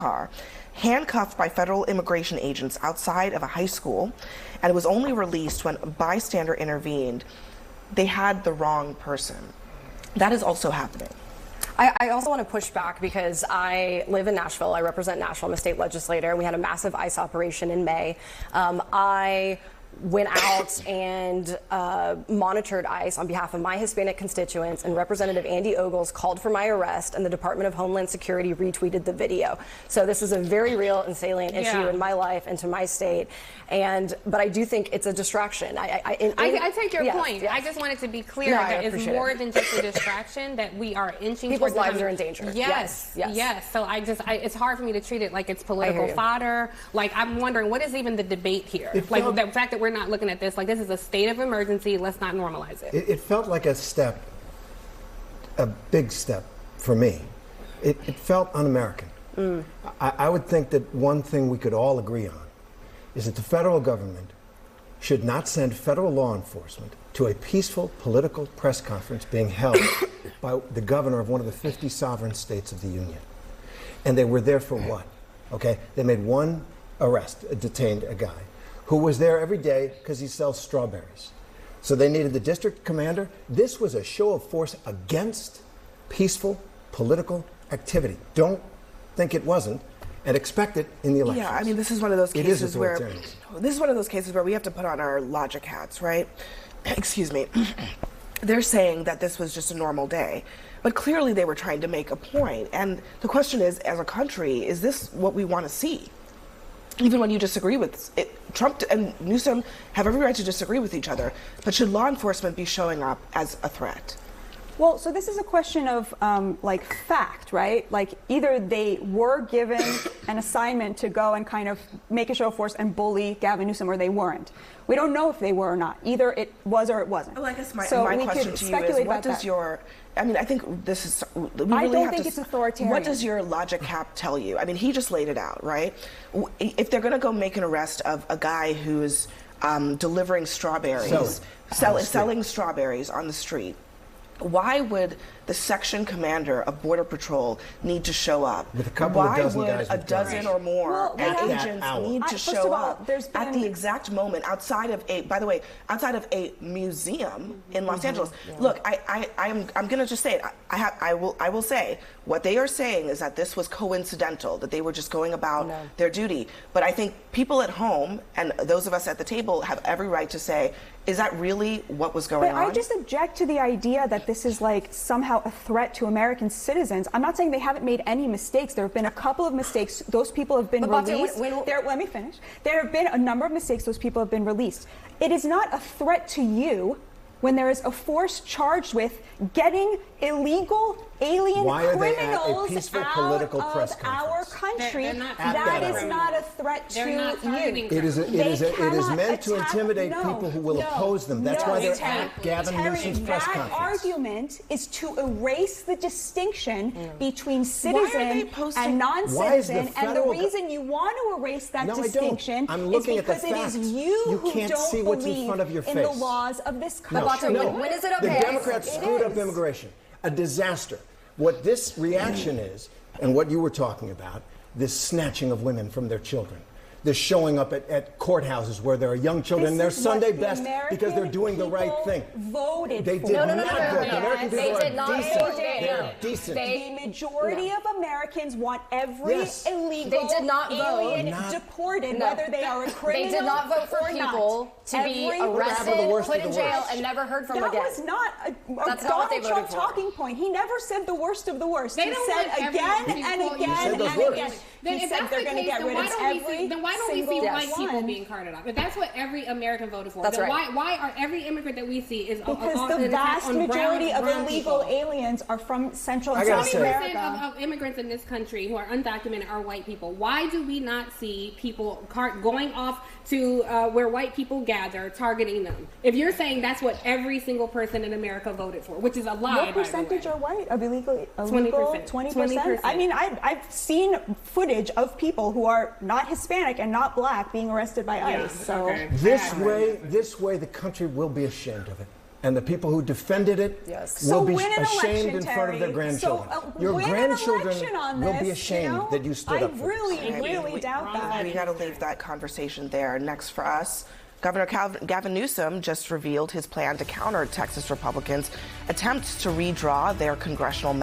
car, handcuffed by federal immigration agents outside of a high school, and it was only released when a bystander intervened. They had the wrong person. That is also happening. I also want to push back because I live in Nashville. I represent Nashville. I'm a state legislator, and we had a massive ICE operation in May. I went out and monitored ICE on behalf of my Hispanic constituents, and Representative Andy Ogles called for my arrest, and the Department of Homeland Security retweeted the video. So this is a very real and salient issue in my life and to my state. But I do think it's a distraction. I take your point. Yes. I just wanted to be clear that it's more than just a distraction, that we are inching people's towards lives are in danger. Yes. So it's hard for me to treat it like it's political fodder. Like, I'm wondering, what is even the debate here? Like, the fact that we're not looking at this like this is a state of emergency, let's not normalize it. It felt like a big step for me. It felt un-American. I would think that one thing we could all agree on is that the federal government should not send federal law enforcement to a peaceful political press conference being held by the governor of one of the 50 sovereign states of the Union. And they were there for what? Okay, they made one arrest, detained a guy who was there every day because he sells strawberries. So they needed the district commander. This was a show of force against peaceful political activity. Don't think it wasn't, and expect it in the elections. Yeah, I mean, this is one of those cases where we have to put on our logic hats, right? Excuse me. They're saying that this was just a normal day, but clearly they were trying to make a point. And the question is, as a country, is this what we want to see? Even when you disagree with it, Trump and Newsom have every right to disagree with each other, but should law enforcement be showing up as a threat? Well, so this is a question of like fact, right? Like either they were given an assignment to go and kind of make a show of force and bully Gavin Newsom, or they weren't. We don't know if they were or not. Either it was or it wasn't. Well, I guess my question to you is, what does your, I mean, I think this is, I don't think it's authoritarian. What does your logic cap tell you? I mean, he just laid it out, right? If they're going to go make an arrest of a guy who's delivering strawberries, selling strawberries on the street, why would the section commander of Border Patrol need to show up? With a couple of dozen guys Why would a dozen or more agents need to show up at the exact moment outside of a museum in Los Angeles? Look, I'm going to just say it. I will say what they are saying is that this was coincidental, that they were just going about their duty. But I think people at home and those of us at the table have every right to say, is that really what was going on? I just object to the idea that this is like somehow a threat to American citizens. I'm not saying they haven't made any mistakes. There have been a couple of mistakes. Those people have been released. Let me finish. There have been a number of mistakes. Those people have been released. It is not a threat to you when there is a force charged with getting illegal alien criminals out of our country. That is not a threat to you. It is meant to intimidate people who will oppose them. That's why they're at Gavin Newsom's press conference. That argument is to erase the distinction between citizen and non-citizen, and the reason you want to erase that distinction is because it is you who don't believe in the laws of this country. When is it okay? The Democrats screwed up immigration. A disaster. What this reaction is, and what you were talking about, this snatching of women from their children, this showing up at courthouses where there are young children, and they're Sunday best because they're doing the right thing. They did not vote. The American people are decent. They're decent. The majority of Americans want every illegal alien deported, whether they are a criminal. They did not vote for people to be arrested, put in jail, and never heard from again. That was not a Donald Trump talking point. He never said the worst of the worst. He said again and again and again. He said they're going to get rid of every. Why don't we see white people being carted off? If that's what every American voted for, why are every immigrant that we see is because the vast majority of illegal aliens are from Central and South America. 70% of immigrants in this country who are undocumented are white people. Why do we not see people going off to where white people gather, targeting them? If you're saying that's what every single person in America voted for, which is a lie. What percentage are white of illegal? 20%. 20%. I mean, I've seen footage of people who are not Hispanic and not black being arrested by ICE. So this way, the country will be ashamed of it. And the people who defended it will be ashamed in front of their grandchildren. Your grandchildren will be ashamed that you stood up for this. I really doubt that. We got to leave that conversation there. Next for us, Governor Gavin Newsom just revealed his plan to counter Texas Republicans' attempts to redraw their congressional